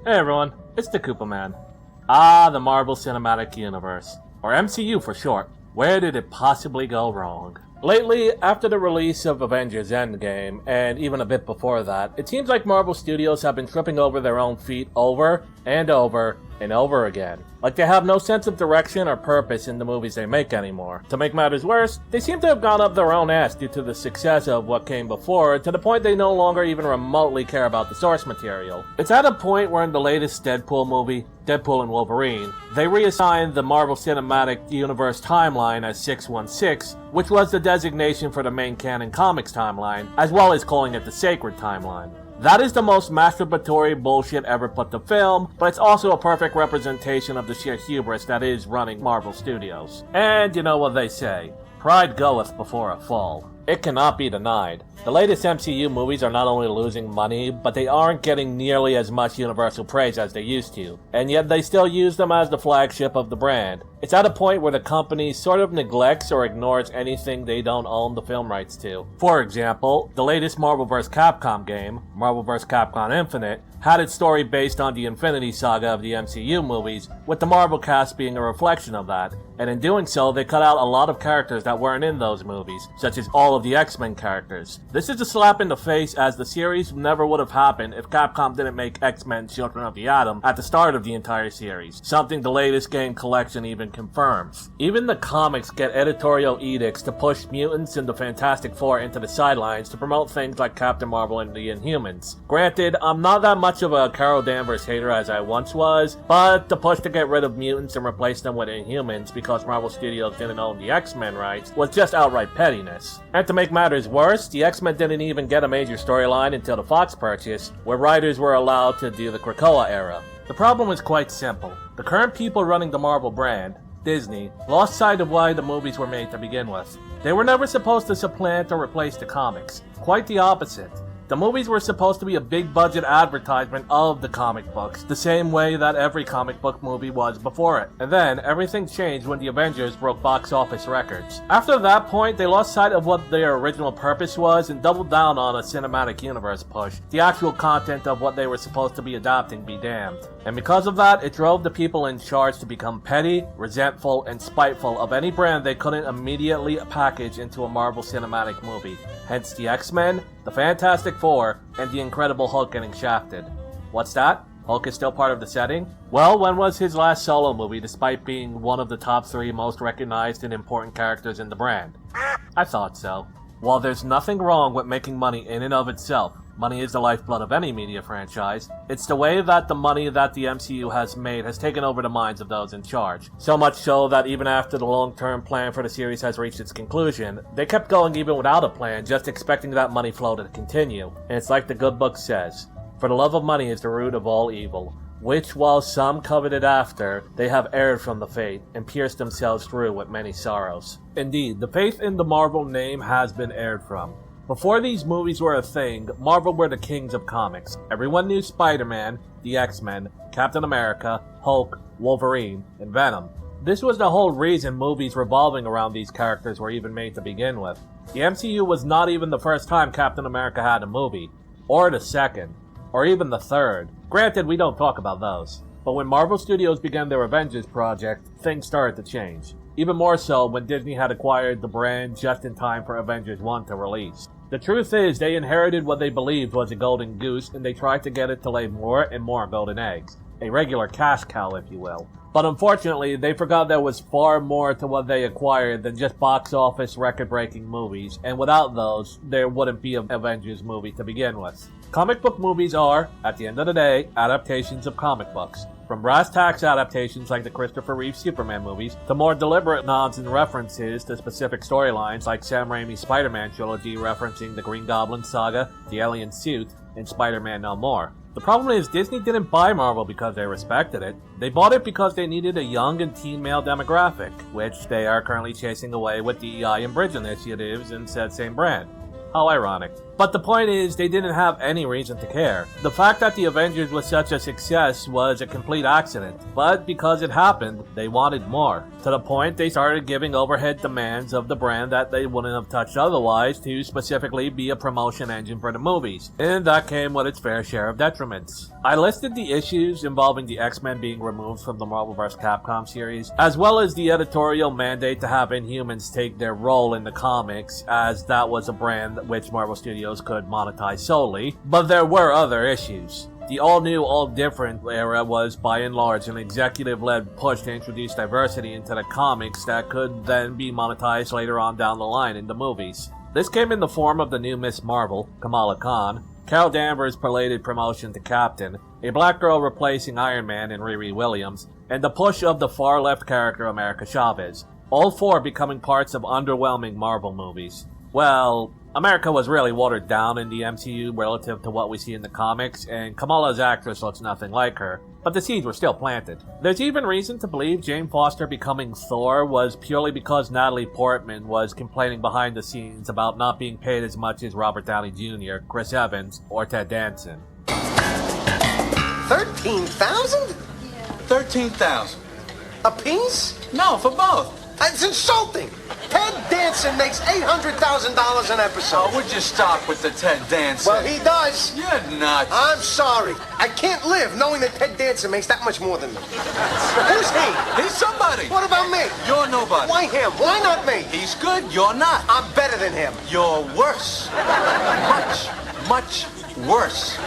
Hey everyone, it's the Koopa Man. The Marvel Cinematic Universe, or MCU for short. Where did it possibly go wrong? Lately, after the release of Avengers Endgame, and even a bit before that, it seems like Marvel Studios have been tripping over their own feet over and over and over again. Like they have no sense of direction or purpose in the movies they make anymore. To make matters worse, they seem to have gone up their own ass due to the success of what came before, to the point they no longer even remotely care about the source material. It's at a point where in the latest Deadpool movie, Deadpool and Wolverine, they reassigned the Marvel Cinematic Universe timeline as 616, which was the designation for the main canon comics timeline, as well as calling it the Sacred Timeline. That is the most masturbatory bullshit ever put to film, but it's also a perfect representation of the sheer hubris that is running Marvel Studios. And you know what they say, pride goeth before a fall. It cannot be denied. The latest MCU movies are not only losing money, but they aren't getting nearly as much universal praise as they used to, and yet they still use them as the flagship of the brand. It's at a point where the company sort of neglects or ignores anything they don't own the film rights to. For example, the latest Marvel vs. Capcom game, Marvel vs. Capcom Infinite, had its story based on the Infinity Saga of the MCU movies, with the Marvel cast being a reflection of that, and in doing so they cut out a lot of characters that weren't in those movies, such as all of the X-Men characters. This is a slap in the face, as the series never would have happened if Capcom didn't make X-Men Children of the Atom at the start of the entire series, something the latest game collection even confirms. Even the comics get editorial edicts to push mutants and the Fantastic Four into the sidelines to promote things like Captain Marvel and the Inhumans. Granted, I'm not that much of a Carol Danvers hater as I once was, but the push to get rid of mutants and replace them with Inhumans because Marvel Studios didn't own the X-Men rights was just outright pettiness. And to make matters worse, the X-Men didn't even get a major storyline until the Fox purchase, where writers were allowed to do the Krakoa era. The problem is quite simple. The current people running the Marvel brand, Disney, lost sight of why the movies were made to begin with. They were never supposed to supplant or replace the comics. Quite the opposite. The movies were supposed to be a big budget advertisement of the comic books, the same way that every comic book movie was before it. And then, everything changed when the Avengers broke box office records. After that point, they lost sight of what their original purpose was and doubled down on a cinematic universe push. The actual content of what they were supposed to be adapting be damned. And because of that, it drove the people in charge to become petty, resentful, and spiteful of any brand they couldn't immediately package into a Marvel Cinematic movie. Hence the X-Men, the Fantastic Four, and the Incredible Hulk getting shafted. What's that? Hulk is still part of the setting? Well, when was his last solo movie, despite being one of the top 3 most recognized and important characters in the brand? I thought so. While there's nothing wrong with making money in and of itself, money is the lifeblood of any media franchise, it's the way that the money that the MCU has made has taken over the minds of those in charge. So much so that even after the long-term plan for the series has reached its conclusion, they kept going even without a plan, just expecting that money flow to continue. And it's like the good book says, for the love of money is the root of all evil, which while some coveted after, they have erred from the faith, and pierced themselves through with many sorrows. Indeed, the faith in the Marvel name has been erred from. Before these movies were a thing, Marvel were the kings of comics. Everyone knew Spider-Man, the X-Men, Captain America, Hulk, Wolverine, and Venom. This was the whole reason movies revolving around these characters were even made to begin with. The MCU was not even the first time Captain America had a movie, or the second, or even the third. Granted, we don't talk about those. But when Marvel Studios began their Avengers project, things started to change. Even more so when Disney had acquired the brand just in time for Avengers 1 to release. The truth is, they inherited what they believed was a golden goose, and they tried to get it to lay more and more golden eggs. A regular cash cow, if you will. But unfortunately, they forgot there was far more to what they acquired than just box office record-breaking movies, and without those, there wouldn't be an Avengers movie to begin with. Comic book movies are, at the end of the day, adaptations of comic books. From brass tacks adaptations like the Christopher Reeve Superman movies, to more deliberate nods and references to specific storylines like Sam Raimi's Spider-Man trilogy referencing the Green Goblin saga, the Alien Suit, and Spider-Man No More. The problem is Disney didn't buy Marvel because they respected it. They bought it because they needed a young and teen male demographic, which they are currently chasing away with DEI and bridge initiatives in said same brand. How ironic. But the point is, they didn't have any reason to care. The fact that the Avengers was such a success was a complete accident, but because it happened, they wanted more. To the point they started giving overhead demands of the brand that they wouldn't have touched otherwise to specifically be a promotion engine for the movies, and that came with its fair share of detriments. I listed the issues involving the X-Men being removed from the Marvel vs. Capcom series, as well as the editorial mandate to have Inhumans take their role in the comics, as that was a brand which Marvel Studios could monetize solely, but there were other issues. The all-new, all-different era was by and large an executive-led push to introduce diversity into the comics that could then be monetized later on down the line in the movies. This came in the form of the new Miss Marvel, Kamala Khan, Carol Danvers' belated promotion to Captain, a black girl replacing Iron Man in Riri Williams, and the push of the far-left character America Chavez, all four becoming parts of underwhelming Marvel movies. Well, America was really watered down in the MCU relative to what we see in the comics, and Kamala's actress looks nothing like her, but the seeds were still planted. There's even reason to believe Jane Foster becoming Thor was purely because Natalie Portman was complaining behind the scenes about not being paid as much as Robert Downey Jr., Chris Evans, or Ted Danson. 13,000? Yeah. 13,000. A piece? No, for both. That's insulting. Ted Danson makes $800,000 an episode. Oh, would you stop with the Ted Danson? Well, he does. You're nuts. I'm sorry. I can't live knowing that Ted Danson makes that much more than me. Who's he? He's somebody. What about me? You're nobody. Why him? Why not me? He's good. You're not. I'm better than him. You're worse. Much worse.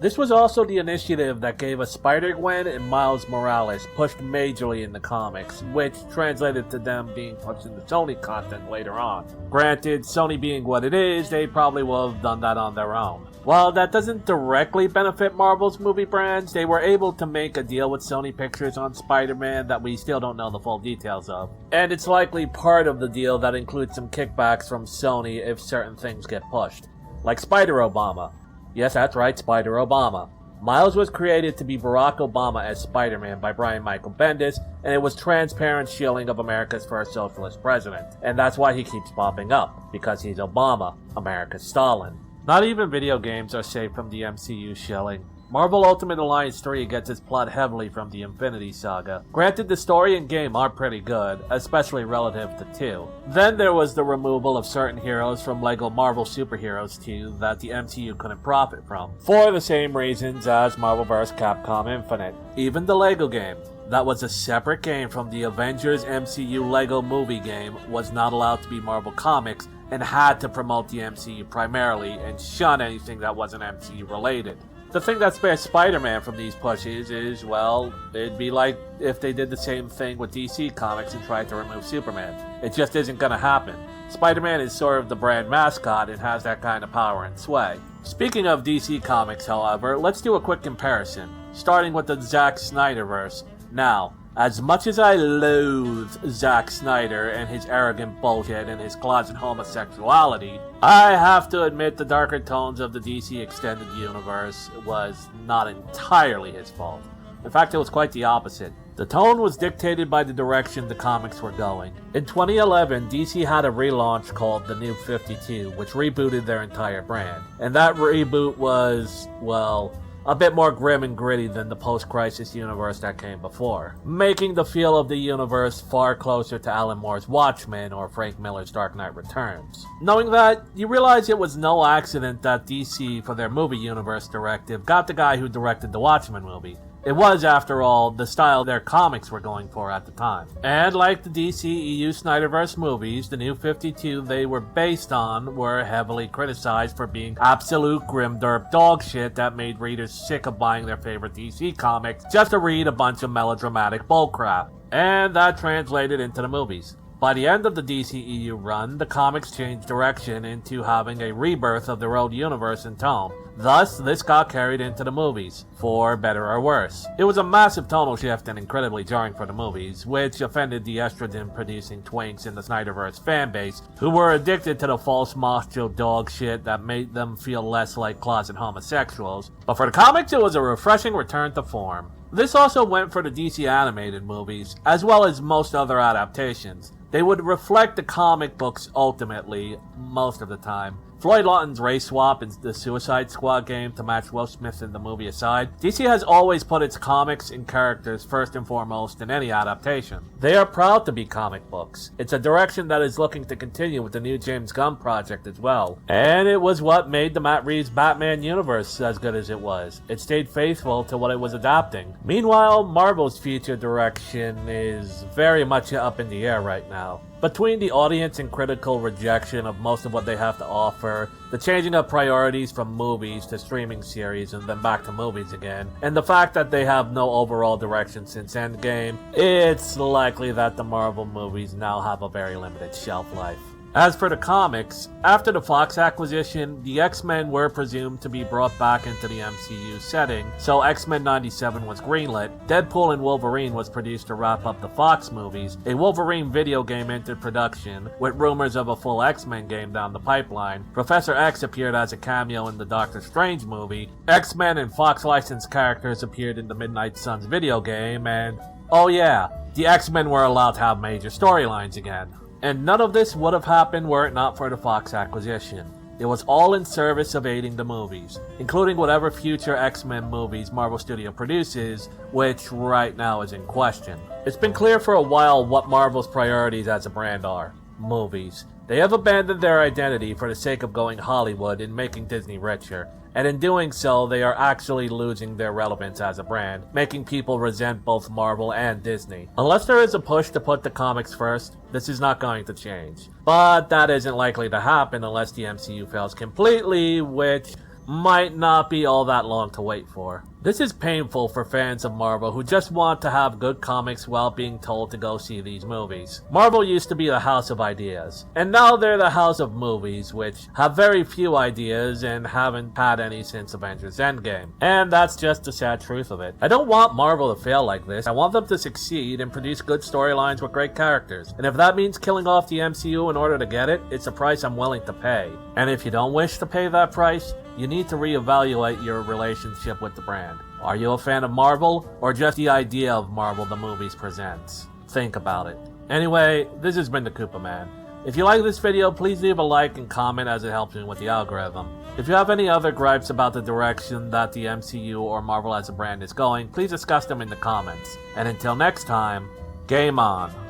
This was also the initiative that gave us Spider-Gwen and Miles Morales pushed majorly in the comics, which translated to them being pushed into Sony content later on. Granted, Sony being what it is, they probably will have done that on their own. While that doesn't directly benefit Marvel's movie brands, they were able to make a deal with Sony Pictures on Spider-Man that we still don't know the full details of. And it's likely part of the deal that includes some kickbacks from Sony if certain things get pushed. Like Spider-Obama. Yes, that's right, Spider-Obama. Miles was created to be Barack Obama as Spider-Man by Brian Michael Bendis, and it was transparent shilling of America's first socialist president. And that's why he keeps popping up, because he's Obama, America's Stalin. Not even video games are safe from the MCU shilling. Marvel Ultimate Alliance 3 gets its plot heavily from the Infinity Saga. Granted, the story and game are pretty good, especially relative to 2. Then there was the removal of certain heroes from LEGO Marvel Superheroes 2 that the MCU couldn't profit from, for the same reasons as Marvel vs. Capcom Infinite. Even the LEGO game, that was a separate game from the Avengers MCU LEGO movie game, was not allowed to be Marvel Comics and had to promote the MCU primarily and shun anything that wasn't MCU related. The thing that spares Spider-Man from these pushes is, well, it'd be like if they did the same thing with DC Comics and tried to remove Superman. It just isn't gonna happen. Spider-Man is sort of the brand mascot and has that kind of power and sway. Speaking of DC Comics, however, let's do a quick comparison, starting with the Zack Snyderverse. Now, as much as I loathe Zack Snyder and his arrogant bullshit and his closet homosexuality, I have to admit the darker tones of the DC Extended Universe was not entirely his fault. In fact, it was quite the opposite. The tone was dictated by the direction the comics were going. In 2011, DC had a relaunch called The New 52, which rebooted their entire brand. And that reboot was, well, a bit more grim and gritty than the post-crisis universe that came before, making the feel of the universe far closer to Alan Moore's Watchmen or Frank Miller's Dark Knight Returns. Knowing that, you realize it was no accident that DC, for their movie universe directive, got the guy who directed the Watchmen movie. It was, after all, the style their comics were going for at the time. And like the DCEU Snyderverse movies, the New 52 they were based on were heavily criticized for being absolute grimdark dog shit that made readers sick of buying their favorite DC comics just to read a bunch of melodramatic bullcrap. And that translated into the movies. By the end of the DCEU run, the comics changed direction into having a rebirth of their old universe and tone. Thus, this got carried into the movies, for better or worse. It was a massive tonal shift and incredibly jarring for the movies, which offended the estrogen-producing twinks in the Snyderverse fanbase, who were addicted to the false macho dog shit that made them feel less like closet homosexuals. But for the comics, it was a refreshing return to form. This also went for the DC animated movies, as well as most other adaptations. They would reflect the comic books ultimately, most of the time, Floyd Lawton's race swap in the Suicide Squad game to match Will Smith in the movie aside, DC has always put its comics and characters first and foremost in any adaptation. They are proud to be comic books. It's a direction that is looking to continue with the new James Gunn project as well. And it was what made the Matt Reeves Batman universe as good as it was. It stayed faithful to what it was adapting. Meanwhile, Marvel's future direction is very much up in the air right now. Between the audience and critical rejection of most of what they have to offer, the changing of priorities from movies to streaming series and then back to movies again, and the fact that they have no overall direction since Endgame, it's likely that the Marvel movies now have a very limited shelf life. As for the comics, after the Fox acquisition, the X-Men were presumed to be brought back into the MCU setting, so X-Men 97 was greenlit, Deadpool and Wolverine was produced to wrap up the Fox movies, a Wolverine video game entered production, with rumors of a full X-Men game down the pipeline, Professor X appeared as a cameo in the Doctor Strange movie, X-Men and Fox licensed characters appeared in the Midnight Suns video game, and oh yeah, the X-Men were allowed to have major storylines again. And none of this would have happened were it not for the Fox acquisition. It was all in service of aiding the movies, including whatever future X-Men movies Marvel Studio produces, which right now is in question. It's been clear for a while what Marvel's priorities as a brand are: movies. They have abandoned their identity for the sake of going Hollywood and making Disney richer, and in doing so, they are actually losing their relevance as a brand, making people resent both Marvel and Disney. Unless there is a push to put the comics first, this is not going to change. But that isn't likely to happen unless the MCU fails completely, which might not be all that long to wait for. This is painful for fans of Marvel who just want to have good comics while being told to go see these movies. Marvel used to be the house of ideas, and now they're the house of movies, which have very few ideas and haven't had any since Avengers Endgame. And that's just the sad truth of it. I don't want Marvel to fail like this. I want them to succeed and produce good storylines with great characters. And if that means killing off the MCU in order to get it, it's a price I'm willing to pay. And if you don't wish to pay that price, you need to reevaluate your relationship with the brand. Are you a fan of Marvel, or just the idea of Marvel the movies presents? Think about it. Anyway, this has been the Koopa Man. If you like this video, please leave a like and comment as it helps me with the algorithm. If you have any other gripes about the direction that the MCU or Marvel as a brand is going, please discuss them in the comments. And until next time, game on.